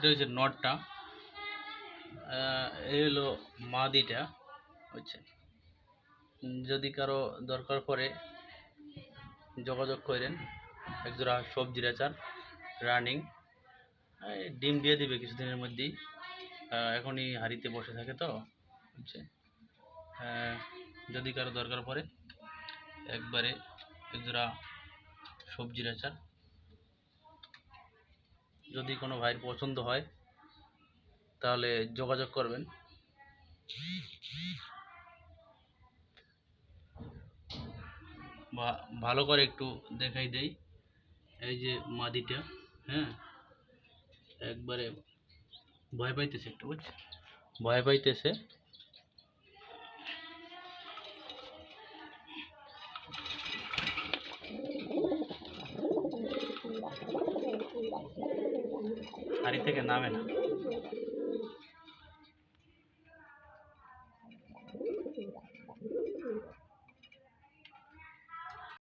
এটা হচ্ছে নটটা। এই হলো মাদিটা, বুঝছেন। যদি কারো দরকার পড়ে যোগাযোগ করেন। একজোড়া সবজির আচার রানিং, ডিম দিয়ে দিবে কিছুদিনের মধ্যেই। এখনই হাঁড়িতে বসে থাকে তো, বুঝছে। যদি কারো দরকার পড়ে একবারে একজোড়া সবজির আচার, যদি কোনো ভাইয়ের পছন্দ হয় তাহলে যোগাযোগ করবেন। ভালো করে একটু দেখাই দেই। এই যে মাদিটা, হ্যাঁ, একবারে ভয় পাইতেছে একটু, বুঝছে, ভয় পাইতেছে। হাড়ি থেকে নামে না।